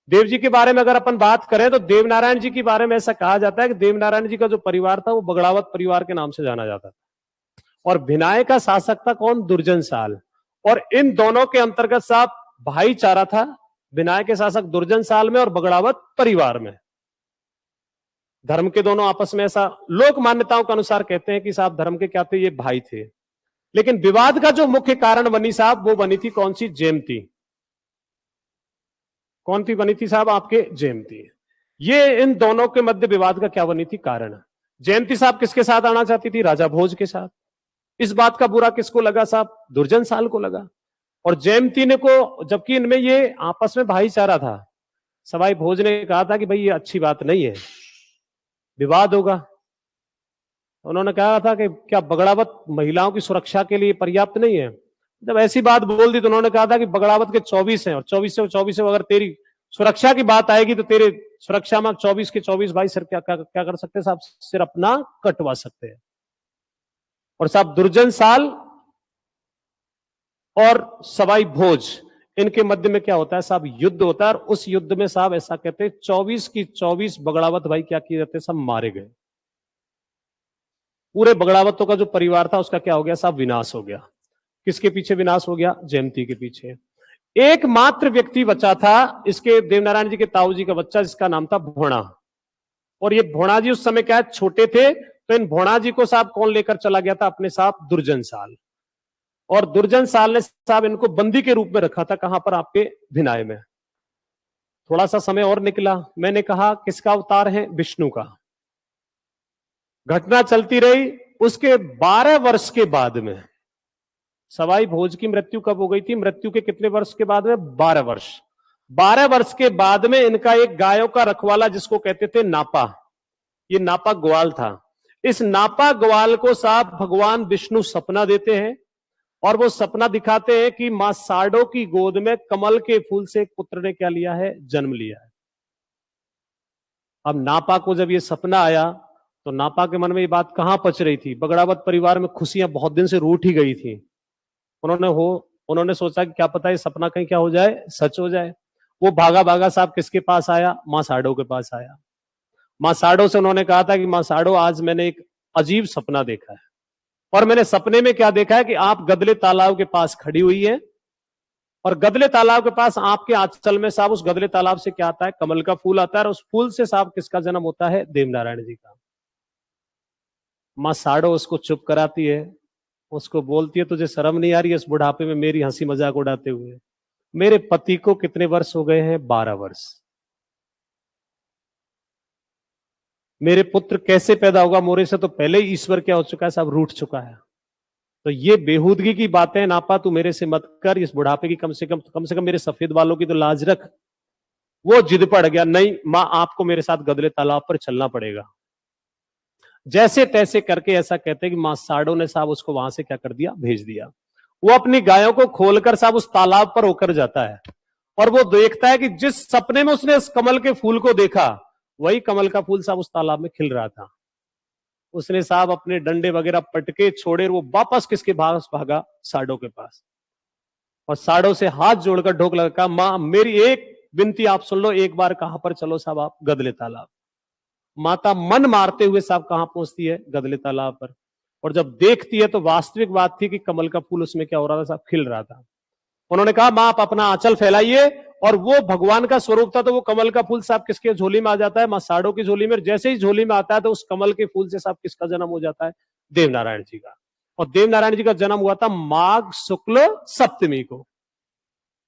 देव जी के बारे में अगर अपन बात करें तो देवनारायण जी के बारे में ऐसा कहा जाता है कि देवनारायण जी का जो परिवार था वो बगड़ावत परिवार के नाम से जाना जाता था, और भिनाय का शासक था कौन? दुर्जन साल। और इन दोनों के अंतर्गत साहब भाईचारा था, भिनाय के शासक दुर्जन साल में और बगड़ावत परिवार में। धर्म के दोनों आपस में, ऐसा लोक मान्यताओं के अनुसार कहते हैं कि साहब धर्म के क्या थे, ये भाई थे। लेकिन विवाद का जो मुख्य कारण बनी साहब, वो बनी थी कौन सी? जयंती। कौन सी बनी थी साहब? आपके जयंती। ये इन दोनों के मध्य विवाद का क्या बनी थी? कारण। जयंती साहब किसके साथ आना चाहती थी? राजा भोज के साथ। इस बात का बुरा किसको लगा साहब? दुर्जन साल को लगा। और जयंती ने को, जबकि इनमें ये आपस में भाईचारा था, सवाई भोज ने कहा था कि भाई ये अच्छी बात नहीं है, विवाद होगा। उन्होंने कहा था कि क्या बगड़ावत महिलाओं की सुरक्षा के लिए पर्याप्त नहीं है? जब ऐसी बात बोल दी तो उन्होंने कहा था कि बगड़ावत के 24 हैं, और 24 से अगर तेरी सुरक्षा की बात आएगी तो तेरे सुरक्षा में 24 के 24 भाई सर क्या कर सकते हैं साहब? सिर अपना कटवा सकते हैं। और साहब दुर्जन साल और सवाई भोज, इनके मध्य में क्या होता है साहब? युद्ध होता है। और उस युद्ध में साहब ऐसा कहते हैं 24 की 24 बगड़ावत भाई क्या किए जाते हैं? सब मारे गए। पूरे बगड़ावतों का जो परिवार था उसका क्या हो गया साहब? विनाश हो गया। किसके पीछे विनाश हो गया? जयंती के पीछे। एकमात्र व्यक्ति बचा था इसके देवनारायण जी के ताऊ जी का बच्चा, जिसका नाम था भोणा। और ये भोणा जी उस समय क्या है, छोटे थे। तो इन भोणा जी को साहब कौन लेकर चला गया था अपने साथ? दुर्जन साल। और दुर्जन साल ने साहब इनको बंदी के रूप में रखा था। कहां पर? आपके भिनाय में। थोड़ा सा समय और निकला, मैंने कहा किसका अवतार है? विष्णु का। घटना चलती रही। उसके 12 वर्ष के बाद में सवाई भोज की मृत्यु कब हो गई थी? मृत्यु के कितने वर्ष के बाद में? 12 वर्ष। 12 वर्ष के बाद में इनका एक गायों का रखवाला, जिसको कहते थे नापा, ये नापा ग्वाल था। इस नापा ग्वाल को साहब भगवान विष्णु सपना देते हैं, और वो सपना दिखाते हैं कि मां साडो की गोद में कमल के फूल से एक पुत्र ने क्या लिया है? जन्म लिया है। अब नापा को जब ये सपना आया तो नापा के मन में ये बात कहां पच रही थी? बगड़ावत परिवार में खुशियां बहुत दिन से रूठ ही गई थी। उन्होंने सोचा कि क्या पता ये सपना कहीं क्या हो जाए, सच हो जाए। वो भागा भागा साहब किसके पास आया? मां साडो के पास आया। मां साडो से उन्होंने कहा था कि मां साडो, आज मैंने एक अजीब सपना देखा है, और मैंने सपने में क्या देखा है कि आप गदले तालाब के पास खड़ी हुई है, और गदले तालाब के पास आपके आंचल में साहब, उस गदले तालाब से क्या आता है? कमल का फूल आता है। और उस फूल से साहब किसका जन्म होता है? देवनारायण जी का। मां साडो उसको चुप कराती है, उसको बोलती है तुझे शर्म नहीं आ रही है इस बुढ़ापे में मेरी हंसी मजाक उड़ाते हुए? मेरे पति को कितने वर्ष हो गए हैं? 12 वर्ष। मेरे पुत्र कैसे पैदा होगा? मोरे से तो पहले ही ईश्वर क्या हो चुका है साहब? रूठ चुका है। तो ये बेहूदगी की बातें नापा तू मेरे से मत कर, इस बुढ़ापे की कम से कम मेरे सफेद बालों की तो लाज रख। वो जिद पड़ गया, नहीं मां आपको मेरे साथ गदले तालाब पर चलना पड़ेगा। जैसे तैसे करके, ऐसा कहते हैं कि मां साडो ने साहब उसको वहां से क्या कर दिया? भेज दिया। वो अपनी गायों को खोलकर साहब उस तालाब पर होकर जाता है, और वो देखता है कि जिस सपने में उसने उस कमल के फूल को देखा, वही कमल का फूल साहब उस तालाब में खिल रहा था। उसने साहब अपने डंडे वगैरह पटके छोड़े, वो वापस किसके पास भागा? साडो के पास। और साडो से हाथ जोड़कर ढोक लगा, मां मेरी एक विनती आप सुन लो, एक बार कहां पर चलो साहब? आप गदले तालाब। माता मन मारते हुए साहब कहां पहुंचती है? गदले तालाब पर। और जब देखती है तो वास्तविक बात थी कि कमल का फूल उसमें क्या हो रहा था साहब? खिल रहा था। उन्होंने कहा मां आप अपना आंचल फैलाइए, और वो भगवान का स्वरूप था, तो वो कमल का फूल साहब किसके झोली में आ जाता है? मां साडो की झोली में। जैसे ही झोली में आता है तो उस कमल के फूल से साहब किसका जन्म हो जाता है? देवनारायण जी का। और देवनारायण जी का जन्म हुआ था माघ शुक्ल सप्तमी को।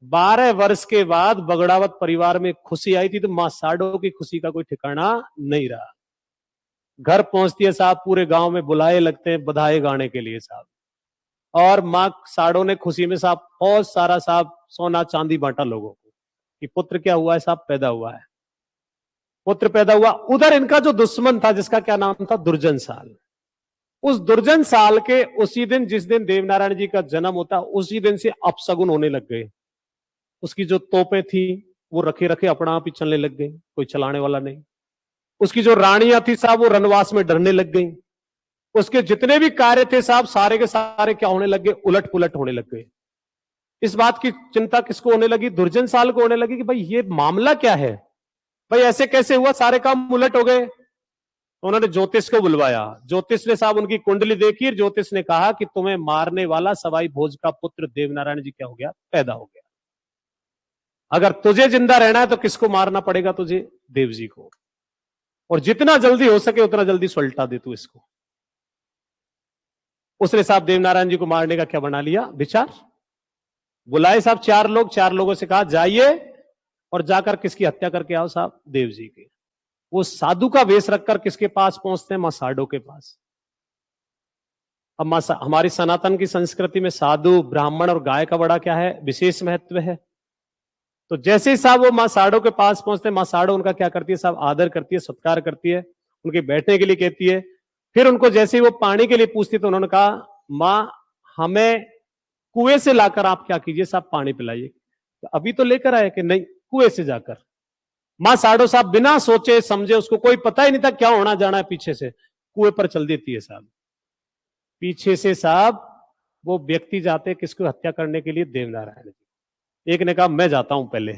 12 वर्ष के बाद बगड़ावत परिवार में खुशी आई थी, तो मां साडो की खुशी का कोई ठिकाना नहीं रहा। घर पहुंचती है साहब, पूरे गांव में बुलाए लगते हैं बधाई गाने के लिए साहब। और मां साडो ने खुशी में साहब बहुत सारा साहब सोना चांदी बांटा लोगों को, कि पुत्र क्या हुआ है साहब? पैदा हुआ है, पुत्र पैदा हुआ। उधर इनका जो दुश्मन था, जिसका क्या नाम था? दुर्जन साल। उस दुर्जन साल के उसी दिन, जिस दिन देवनारायण जी का जन्म होता, उसी दिन से अपशगुन होने लग गए। उसकी जो तोपें थी वो रखे रखे अपना आप ही चलने लग गई, कोई चलाने वाला नहीं। उसकी जो रानियां थी साहब, वो रनवास में डरने लग गई। उसके जितने भी कार्य थे साहब, सारे के सारे क्या होने लग गए? उलट पुलट होने लग गए। इस बात की चिंता किसको होने लगी? दुर्जन साल को होने लगी कि भाई ये मामला क्या है, भाई ऐसे कैसे हुआ, सारे काम उलट हो गए। तो उन्होंने ज्योतिष को बुलवाया। ज्योतिष ने साहब उनकी कुंडली देखी। ज्योतिष ने कहा कि तुम्हें मारने वाला सवाई भोज का पुत्र देवनारायण जी क्या हो गया? पैदा हो गया। अगर तुझे जिंदा रहना है तो किसको मारना पड़ेगा तुझे? देव जी को। और जितना जल्दी हो सके उतना जल्दी सुलटा दे तू इसको। उसने साहब देवनारायण जी को मारने का क्या बना लिया विचार। बुलाए साहब 4 लोग, 4 लोगों से कहा जाइए और जाकर किसकी हत्या करके आओ साहब? देव जी की। वो साधु का वेश रखकर किसके पास पहुंचते हैं? मां साडो के पास। अब हमारी सनातन की संस्कृति में साधु, ब्राह्मण और गाय का बड़ा क्या है? विशेष महत्व है। तो जैसे ही साहब वो मां साडो के पास पहुंचते हैं, मां साडो उनका क्या करती है साहब? आदर करती है, सत्कार करती है, उनके बैठने के लिए कहती है। फिर उनको जैसे ही वो पानी के लिए पूछती तो उन्होंने कहा मां हमें कुएं से लाकर आप क्या कीजिए साहब? पानी पिलाइए। तो अभी तो लेकर आए कि नहीं, कुएं से जाकर। मां साडो साहब बिना सोचे समझे, उसको कोई पता ही नहीं था क्या होना जाना है, पीछे से कुएं पर चल देती है साहब। पीछे से साहब वो व्यक्ति जाते किसको हत्या करने के लिए? देवनारायण जी। एक ने कहा मैं जाता हूं पहले।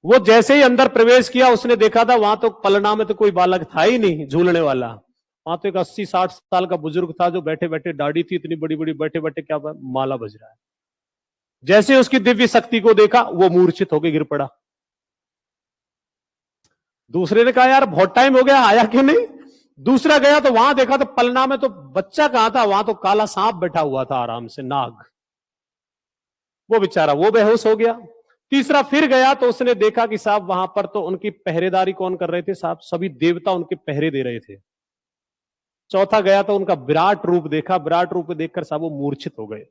वो जैसे ही अंदर प्रवेश किया, उसने देखा था वहां तो पलना में तो कोई बालक था ही नहीं झूलने वाला। वहां तो एक 80-60 साल का बुजुर्ग था जो बैठे बैठे, दाढ़ी थी इतनी बड़ी बड़ी, बैठे बैठे क्या माला बज रहा है। जैसे उसकी दिव्य शक्ति को देखा वो मूर्छित होकर गिर पड़ा। दूसरे ने कहा यार बहुत टाइम हो गया, आया क्यों नहीं? दूसरा गया तो वहां देखा तो पलना में तो बच्चा कहां था, वहां तो काला सांप बैठा हुआ था आराम से, नाग। वो बेचारा वो बेहोश हो गया। तीसरा फिर गया तो उसने देखा कि साहब वहां पर तो उनकी पहरेदारी कौन कर रहे थे साहब? सभी देवता उनके पहरे दे रहे थे। चौथा गया तो उनका विराट रूप देखा। विराट रूप देखकर साहब वो मूर्छित हो गए।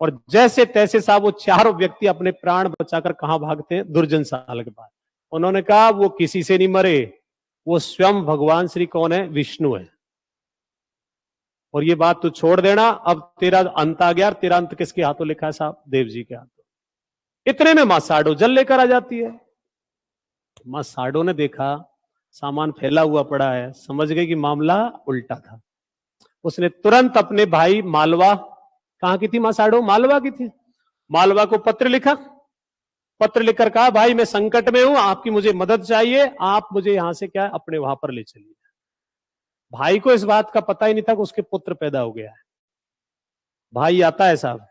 और जैसे तैसे साहब वो चारों व्यक्ति अपने प्राण बचाकर कहां भागते हैं? दुर्जन साल के पास। उन्होंने कहा वो किसी से नहीं मरे, वो स्वयं भगवान श्री कौन है? विष्णु है। और ये बात तू छोड़ देना, अब तेरा अंत आ गया। तेरा अंत किसके हाथों लिखा है साहब? देव जी के हाथों। इतने में मां साडो जल लेकर आ जाती है। मां साडो ने देखा सामान फैला हुआ पड़ा है, समझ गई कि मामला उल्टा था। उसने तुरंत अपने भाई मालवा, कहां की थी मां साडो? मालवा की थी। मालवा को पत्र लिखा। पत्र लिखकर कहा भाई मैं संकट में हूं, आपकी मुझे मदद चाहिए, आप मुझे यहां से क्या अपने वहां पर ले चलिए। भाई को इस बात का पता ही नहीं था कि उसके पुत्र पैदा हो गया है। भाई आता है साहब।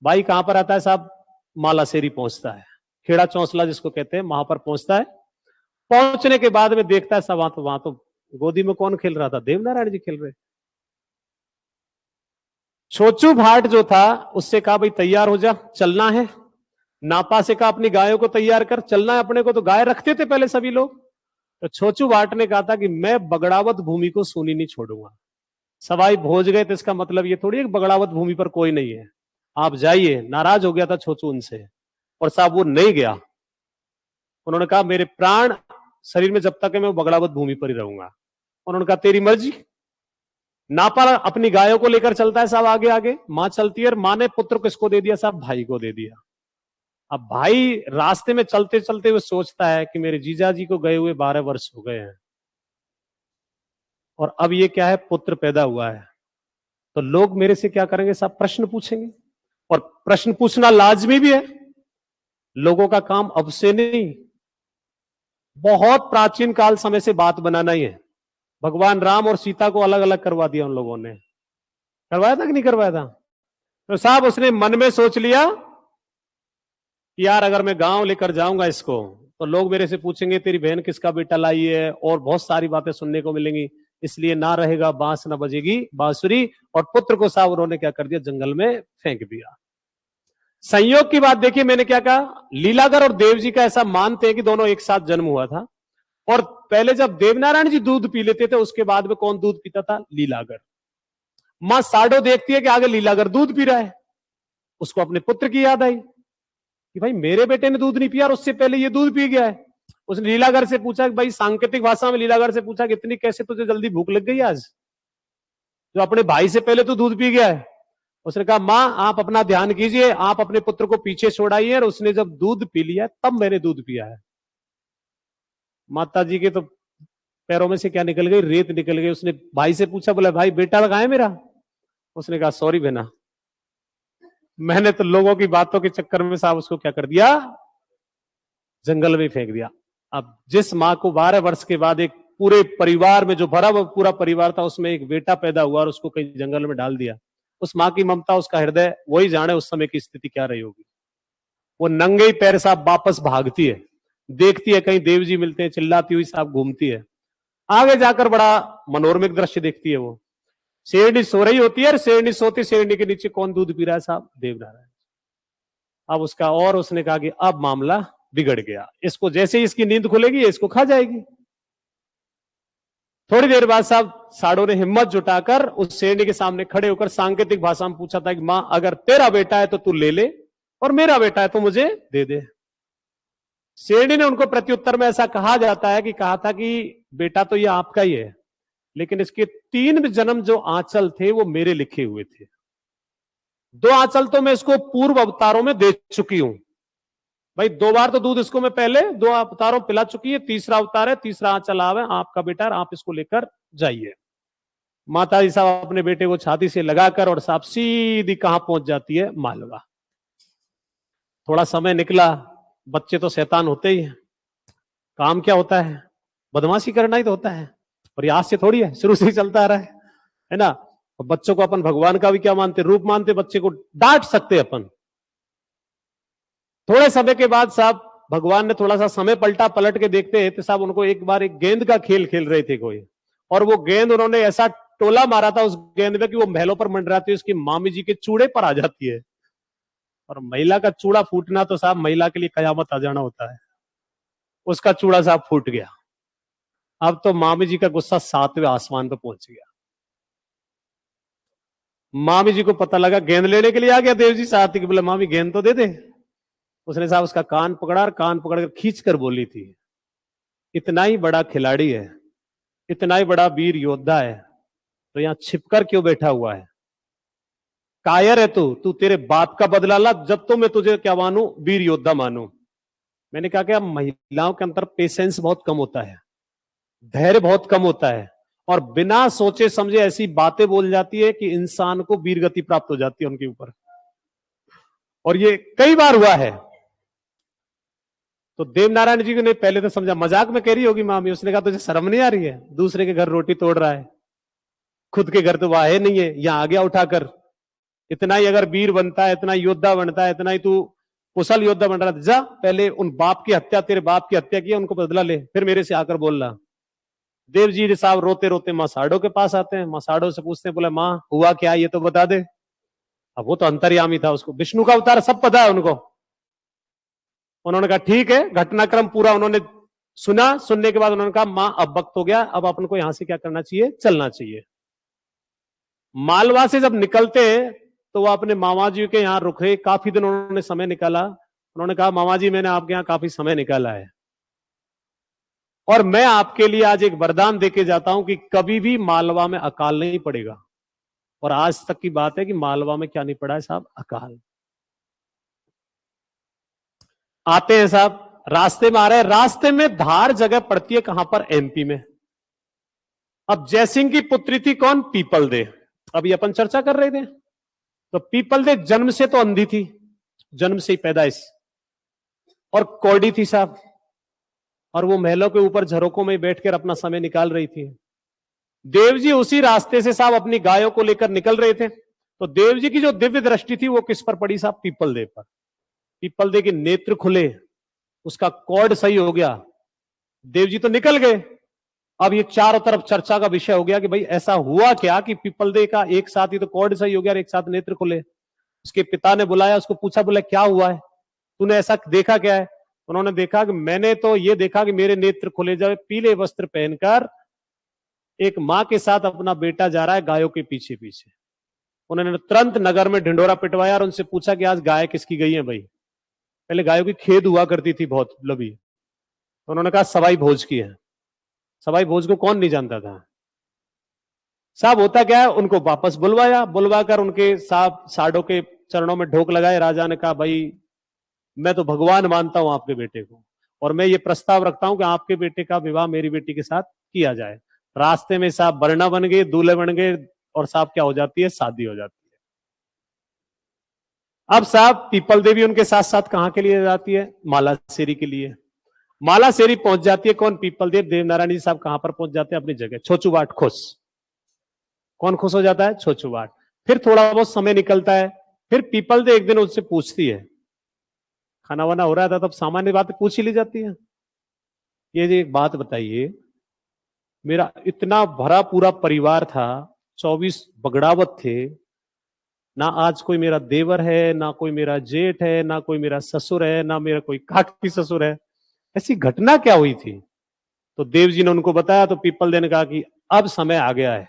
भाई कहां पर आता है साहब? मालासेरी पहुंचता है, खेड़ा चौंसला जिसको कहते हैं, वहां पर पहुंचता है। पहुंचने के बाद में देखता है साहब वहां तो गोदी में कौन खेल रहा था? देवनारायण जी खेल रहे। छोचू भाट जो था उससे कहा भाई तैयार हो जा, चलना है। नापा से कहा अपनी गायों को तैयार कर, चलना है अपने को। तो गाय रखते थे पहले सभी लोग। तो छोचू भाट ने कहा था कि मैं बगड़ावत भूमि को सूनी नहीं छोड़ूंगा। सवाई भोज गए तो इसका मतलब ये थोड़ी है बगड़ावत भूमि पर कोई नहीं है, आप जाइए। नाराज हो गया था छोचू उनसे, और साहब वो नहीं गया। उन्होंने कहा मेरे प्राण शरीर में जब तक है मैं बगड़ावत भूमि पर ही रहूंगा। उन्होंने कहा तेरी मर्जी। नापा अपनी गायों को लेकर चलता है साहब आगे आगे। मां चलती है और मां ने पुत्र किसको दे दिया साहब? भाई को दे दिया। अब भाई रास्ते में चलते चलते हुए सोचता है कि मेरे जीजाजी को गए हुए 12 वर्ष हो गए हैं, और अब ये क्या है? पुत्र पैदा हुआ है। तो लोग मेरे से क्या करेंगे साहब? प्रश्न पूछेंगे, और प्रश्न पूछना लाजमी भी है। लोगों का काम अब से नहीं, बहुत प्राचीन काल समय से बात बनाना ही है। भगवान राम और सीता को अलग अलग करवा दिया उन लोगों ने। करवाया था कि नहीं करवाया था? तो साहब उसने मन में सोच लिया कि यार अगर मैं गांव लेकर जाऊंगा इसको तो लोग मेरे से पूछेंगे तेरी बहन किसका बेटा लाई है, और बहुत सारी बातें सुनने को मिलेंगी। इसलिए ना रहेगा बांस ना बजेगी बांसुरी। और पुत्र को साहब उन्होंने क्या कर दिया? जंगल में फेंक दिया। संयोग की बात देखिए, मैंने क्या कहा? लीलागर और देव जी का ऐसा मानते हैं कि दोनों एक साथ जन्म हुआ था। और पहले जब देवनारायण जी दूध पी लेते थे उसके बाद में कौन दूध पीता था? लीलागर। मां साडो देखती है कि आगे लीलागर दूध पी रहा है, उसको अपने पुत्र की याद आई कि भाई मेरे बेटे ने दूध नहीं पिया और उससे पहले ये दूध पी गया है। उसने लीलागर से पूछा कि भाई सांकेतिक भाषा में लीलागर से पूछा कि इतनी कैसे तुझे जल्दी भूख लग गई आज, जो अपने भाई से पहले तो दूध पी गया है। उसने कहा मां आप अपना ध्यान कीजिए, आप अपने पुत्र को पीछे छोड़ाइए, और उसने जब दूध पी लिया तब मैंने दूध पिया है। माता जी के तो पैरों में से क्या निकल गई? रेत निकल गई। उसने भाई से पूछा, बोला भाई बेटा लगा है मेरा? उसने कहा सॉरी बहना, मैंने तो लोगों की बातों के चक्कर में साहब उसको क्या कर दिया, जंगल में फेंक दिया। अब जिस माँ को 12 वर्ष के बाद एक पूरे परिवार में जो भरा हुआ पूरा परिवार था उसमें एक बेटा पैदा हुआ और उसको कहीं जंगल में डाल दिया, उस माँ की ममता, उसका हृदय वही जाने उस समय की स्थिति क्या रही होगी। वो नंगे ही पैर साहब वापस भागती है, देखती है कहीं देव जी मिलते हैं, चिल्लाती हुई साहब घूमती है। आगे जाकर बड़ा मनोरमिक दृश्य देखती है। वो शेरनी सो रही होती है और शेरनी सोती, शेरनी के नीचे कौन दूध पी रहा है साहब, देवनारायण। अब उसका और उसने कहा कि अब मामला बिगड़ गया, इसको जैसे ही इसकी नींद खुलेगी इसको खा जाएगी। थोड़ी देर बाद साहब साड़ों ने हिम्मत जुटाकर उस शेरनी के सामने खड़े होकर सांकेतिक भाषा में पूछा था कि मां अगर तेरा बेटा है तो तू ले ले और मेरा बेटा है तो मुझे दे दे। शेरनी ने उनको प्रत्युत्तर में ऐसा कहा जाता है कि कहा था कि बेटा तो ये आपका ही है, लेकिन इसके 3 जन्म जो आंचल थे वो मेरे लिखे हुए थे। 2 आंचल तो मैं इसको पूर्व अवतारों में दे चुकी हूं भाई, 2 बार तो दूध इसको मैं पहले 2 अवतारों पिला चुकी है, तीसरा अवतार है, तीसरा आंचल आवे आपका बेटा, आप इसको लेकर जाइए। माता जी साहब अपने बेटे को छाती से लगाकर और साहब सीधी कहां पहुंच जाती है, मालवा। थोड़ा समय निकला, बच्चे तो शैतान होते ही हैं, काम क्या होता है, बदमाशी करना ही तो होता है, और ये आज से थोड़ी है, शुरू से ही चलता आ रहा है ना। बच्चों को अपन भगवान का भी क्या मानते, रूप मानते, बच्चे को डांट सकते अपन। थोड़े समय के बाद साहब भगवान ने थोड़ा सा समय पलट के देखते हैं तो साहब उनको एक बार एक गेंद का खेल खेल रहे थे कोई, और वो गेंद उन्होंने ऐसा टोला मारा था उस गेंद में कि वो महलों पर मंडराती है, उसकी मामी जी के चूड़े पर आ जाती है। और महिला का चूड़ा फूटना तो साहब महिला के लिए कयामत आ जाना होता है। उसका चूड़ा साहब फूट गया। अब तो मामी जी का गुस्सा 7वें आसमान पर पहुंच गया। मामी जी को पता लगा गेंद लेने के लिए आ गया देव जी साथ ही, बोले मामी गेंद तो दे दे। उसने साहब उसका कान पकड़ा और कान पकड़कर खींच कर बोली थी, इतना ही बड़ा खिलाड़ी है, इतना ही बड़ा वीर योद्धा है, तो यहां छिपकर क्यों बैठा हुआ है, कायर है तू, तू तेरे बाप का बदला ला, जब तो मैं तुझे क्या मानू, वीर योद्धा मानू। मैंने कहा कि अब महिलाओं के अंदर पेशेंस बहुत कम होता है, धैर्य बहुत कम होता है, और बिना सोचे समझे ऐसी बातें बोल जाती है कि इंसान को वीर गति प्राप्त हो जाती है उनके ऊपर, और ये कई बार हुआ है। तो देवनारायण जी ने पहले तो समझा मजाक में कह रही होगी मामी, उसने कहा तुझे शर्म नहीं आ रही है, दूसरे के घर रोटी तोड़ रहा है, खुद के घर तो वह है नहीं है, यहां आ गया उठाकर। इतना ही अगर वीर बनता है, इतना योद्धा बनता है, इतना ही तू कुशल योद्धा बन रहा है, जा पहले उन बाप की हत्या, तेरे बाप की हत्या की, उनको बदला ले, फिर मेरे से आकर बोल रहा। देव जी साहब रोते रोते मां साड़ो के पास आते हैं, मां साड़ो से पूछते हैं, बोले मां हुआ क्या, ये तो बता दे। अब वो तो अंतर्यामी था, उसको विष्णु का अवतार सब पता है उनको। उन्होंने कहा ठीक है, घटनाक्रम पूरा उन्होंने सुना, सुनने के बाद उन्होंने कहा मां अब वक्त हो गया, अब अपन को यहां से क्या करना चाहिए, चलना चाहिए। मालवा से जब निकलते तो वो अपने मामा जी के यहाँ रुके, काफी दिन उन्होंने समय निकाला। उन्होंने कहा मामा जी मैंने आपके यहाँ काफी समय निकाला है, और मैं आपके लिए आज एक वरदान देके जाता हूं कि कभी भी मालवा में अकाल नहीं पड़ेगा। और आज तक की बात है कि मालवा में क्या नहीं पड़ा है साहब, अकाल। आते हैं साहब, रास्ते में आ रहे हैं, रास्ते में धार जगह पड़ती है कहां पर, एमपी में। अब जयसिंह की पुत्री थी कौन, पीपल दे, अभी अपन चर्चा कर रहे थे। तो पीपल दे जन्म से तो अंधी थी, जन्म से ही पैदाइश, और कौड़ी थी साहब, और वो महलों के ऊपर झरोकों में बैठकर अपना समय निकाल रही थी। देव जी उसी रास्ते से साहब अपनी गायों को लेकर निकल रहे थे, तो देव जी की जो दिव्य दृष्टि थी वो किस पर पड़ी साहब, पीपल दे पर। पीपल दे के नेत्र खुले, उसका कॉर्ड सही हो गया, देव जी तो निकल गए। अब ये चारों तरफ चर्चा का विषय हो गया कि भाई ऐसा हुआ क्या कि पीपल दे का एक साथ ही तो कॉर्ड सही हो गया और एक साथ नेत्र खुले। उसके पिता ने बुलाया, उसको पूछा, बोला क्या हुआ है, तूने ऐसा देखा क्या है। उन्होंने देखा कि मैंने तो ये देखा कि मेरे नेत्र खुले, जब पीले वस्त्र पहनकर एक मां के साथ अपना बेटा जा रहा है गायों के पीछे पीछे। उन्होंने तुरंत नगर में ढिंडोरा पिटवाया और उनसे पूछा कि आज गाय किसकी गई है भाई। पहले गायों की खेद हुआ करती थी बहुत लंबी, तो उन्होंने कहा सवाई भोज की है। सवाई भोज को कौन नहीं जानता था साहब। होता क्या है, उनको वापस बुलवाया, बुलवाकर उनके साहब साडों के चरणों में ढोक लगाए। राजा ने कहा भाई मैं तो भगवान मानता हूं आपके बेटे को, और मैं ये प्रस्ताव रखता हूं कि आपके बेटे का विवाह मेरी बेटी के साथ किया जाए। रास्ते में साहब वरना बन गए, दूल्हे बन गए, और साहब क्या हो जाती है, शादी हो जाती है। अब साहब पीपल देवी उनके साथ साथ कहां के लिए जाती है? मालासेरी के लिए। मालासेरी पहुंच जाती है कौन? पीपल देव। देवनारायण जी साहब कहां पर पहुंच जाते हैं? अपनी जगह छोचूबाट खुश। कौन खुश हो जाता है? छोचूबाट। फिर थोड़ा बहुत समय निकलता है, फिर पीपल देव एक दिन उससे पूछती है, खाना वाना हो रहा था तब सामान्य बात पूछ ही ली जाती है, ये जी एक बात बताइए, मेरा इतना भरा पूरा परिवार था, 24 बगड़ावत थे, ना आज कोई मेरा देवर है, ना कोई मेरा जेठ है, ना कोई मेरा ससुर है, ना मेरा कोई काकी ससुर है, ऐसी घटना क्या हुई थी? तो देव जी ने उनको बताया, तो पीपल देव ने कहा कि अब समय आ गया है,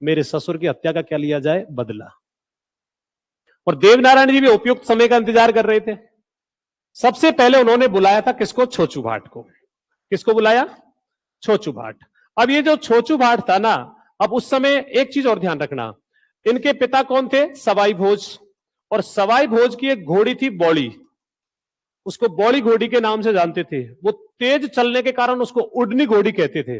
मेरे ससुर की हत्या का क्या लिया जाए? बदला। और देवनारायण जी भी उपयुक्त समय का इंतजार कर रहे थे। सबसे पहले उन्होंने बुलाया था किसको? छोचू भाट को। किसको बुलाया? छोचू भाट। अब ये जो छोचू भाट था ना, अब उस समय एक चीज और ध्यान रखना, इनके पिता कौन थे? सवाई भोज। और सवाई भोज की एक घोड़ी थी बौड़ी, उसको बौड़ी घोड़ी के नाम से जानते थे। वो तेज चलने के कारण उसको उड़नी घोड़ी कहते थे।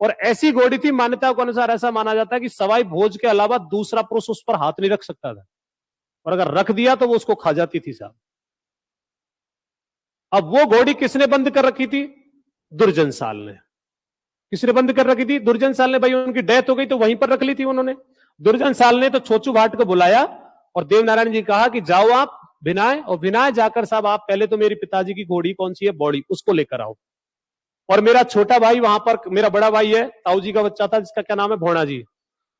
और ऐसी घोड़ी थी, मान्यता के अनुसार ऐसा माना जाता है कि सवाई भोज के अलावा दूसरा पुरुष उस पर हाथ नहीं रख सकता था, और अगर रख दिया तो वो उसको खा जाती थी साहब। अब वो घोड़ी किसने बंद कर रखी थी? दुर्जन साल ने। किसने बंद कर रखी थी? दुर्जन साल ने। भाई उनकी डेथ हो गई तो वहीं पर रख ली थी उन्होंने। दुर्जन साल ने तो छोचू भाट को बुलाया और देवनारायण जी कहा कि जाओ आप भिनाए, और भिनाए जाकर साहब आप पहले तो मेरी पिताजी की घोड़ी कौन सी है? बौड़ी, उसको लेकर आओ। और मेरा छोटा भाई वहां पर, मेरा बड़ा भाई है, ताऊ जी का बच्चा था जिसका क्या नाम है? भोणा जी,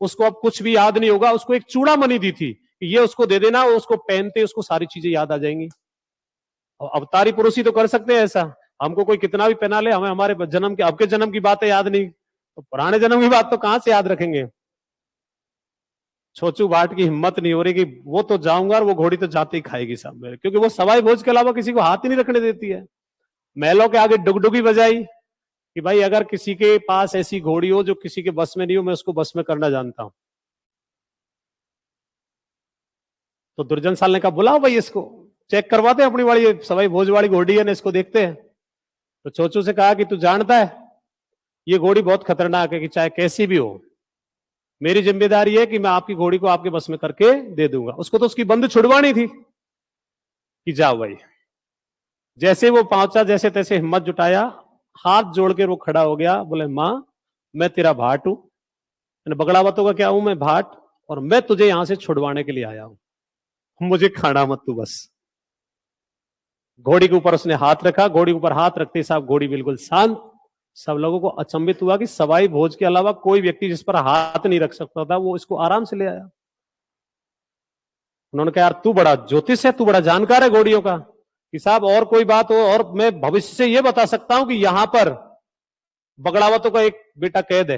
उसको अब कुछ भी याद नहीं होगा, उसको एक चूड़ामणि दी थी, ये उसको दे देना, वो उसको पहनते उसको सारी चीजें याद आ जाएंगी। अवतारी पुरुष ही तो कर सकते हैं ऐसा, हमको कोई कितना भी पहना ले, हमें हमारे जन्म के, आपके जन्म की बातें याद नहीं, तो पुराने जन्म की बात तो कहां से याद रखेंगे? छोचू भाट की हिम्मत नहीं हो रही कि वो तो जाऊंगा और वो घोड़ी तो जाते ही खाएगी साहब मेरे, क्योंकि वो सवाई भोज के अलावा किसी को हाथ ही नहीं रखने देती है। महलों के आगे डुगडुगी बजाई कि भाई अगर किसी के पास ऐसी घोड़ी हो जो किसी के बस में नहीं हो, मैं उसको बस में करना जानता हूं। तो दुर्जन साल ने कहा बुलाओ भाई इसको, चेक करवाते हैं अपनी वाली सवाई भोज वाली घोड़ी है ना, इसको देखते हैं। तो छोचू से कहा कि तू जानता है ये घोड़ी बहुत खतरनाक है, कि चाहे कैसी भी हो मेरी जिम्मेदारी है कि मैं आपकी घोड़ी को आपके बस में करके दे दूंगा। उसको तो उसकी बंद छुड़वानी थी कि जाओ भाई। जैसे वो पहुंचा, जैसे तैसे हिम्मत जुटाया, हाथ जोड़ के वो खड़ा हो गया, बोले मां मैं तेरा भाट हूं, बगड़ावतों का क्या हूं मैं? भाट, और मैं तुझे यहां से छुड़वाने के लिए आया हूं, मुझे खाना मत तू बस। घोड़ी के ऊपर उसने हाथ रखा, घोड़ी के ऊपर हाथ रखते साहब घोड़ी बिल्कुल शांत। सब लोगों को अचंभित हुआ कि सवाई भोज के अलावा कोई व्यक्ति जिस पर हाथ नहीं रख सकता था वो इसको आराम से ले आया। उन्होंने कहा यार तू बड़ा ज्योतिष है, तू बड़ा जानकार है घोड़ियों का, कि साहब और कोई बात हो और मैं भविष्य से यह बता सकता हूं कि यहां पर बगड़ावतों का एक बेटा कैद है।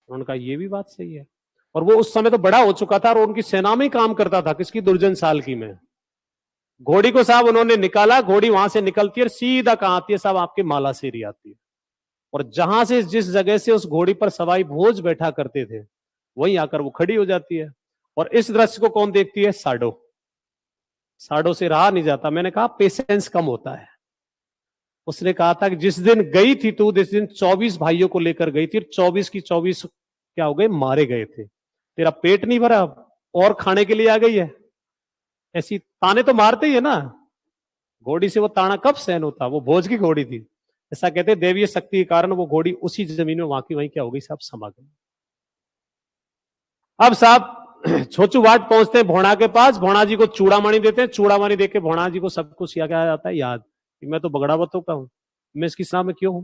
उन्होंने कहा ये भी बात सही है। और वो उस समय तो बड़ा हो चुका था और उनकी सेना में ही काम करता था, किसकी? दुर्जन साल की में। घोड़ी को साहब उन्होंने निकाला, घोड़ी वहां से निकलती है, सीधा कहां आती है साहब? आपके मालासेरी आती है। और जहां से, जिस जगह से उस घोड़ी पर सवाई भोज बैठा करते थे, वहीं आकर वो खड़ी हो जाती है। और इस दृश्य को कौन देखती है? साडो। साडो से रहा नहीं जाता। मैंने कहा पेशेंस कम होता है। उसने कहा था कि जिस दिन गई थी तू, जिस दिन 24 भाइयों को लेकर गई थी, 24 की 24 क्या हो गए? मारे गए थे। तेरा पेट नहीं भरा और खाने के लिए आ गई है? ऐसी ताने तो मारते ही है ना। घोड़ी से वो ताना कब सहन होता? वो भोज की घोड़ी थी। ऐसा कहते देवीय शक्ति के कारण वो घोड़ी उसी जमीन में वहां की वहीं क्या हो गई साहब? समा गई। अब साहब छोचू भाट पहुंचते हैं भोणा के पास, भोणा जी को चूड़ामणि देते हैं, चूड़ामणि देके भोणा जी को सब कुछ क्या क्या जाता है याद, कि मैं तो बगड़ावतों का हूं, मैं इसकी सेना में क्यों हूं।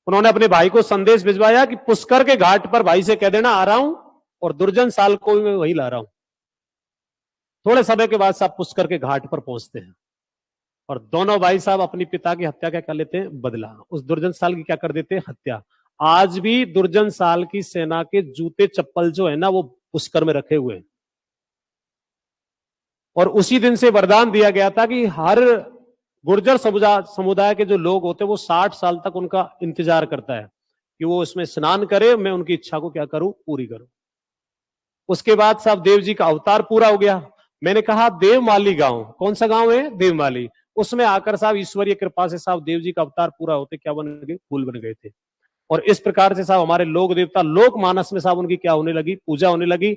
उन्होंने अपने भाई को संदेश भिजवाया कि पुष्कर के घाट पर भाई से कह देना आ रहा हूं, और दुर्जन साल को भी मैं वही ला रहा हूं। थोड़े समय के बाद साहब पुष्कर के घाट पर पहुंचते हैं और दोनों भाई साहब अपनी पिता की हत्या क्या कर लेते हैं? बदला। उस दुर्जन साल की क्या कर देते हैं? हत्या। आज भी दुर्जन साल की सेना के जूते चप्पल जो है ना वो पुष्कर में रखे हुए हैं। और उसी दिन से वरदान दिया गया था कि हर गुर्जर समुदाय के जो लोग होते हैं वो 60 साल तक उनका इंतजार करता है कि वो इसमें स्नान करे, मैं उनकी इच्छा को क्या करूं? पूरी करूं। उसके बाद साहब देव जी का अवतार पूरा हो गया। मैंने कहा देवमाली गांव, कौन सा गांव है? देवमाली। उसमें आकर साहब ईश्वरीय कृपा से साहब देव जी का अवतार पूरा होते क्या बन गए? फूल बन गए थे। और इस प्रकार से साहब हमारे लोक देवता, लोक मानस में साहब उनकी क्या होने लगी? पूजा होने लगी।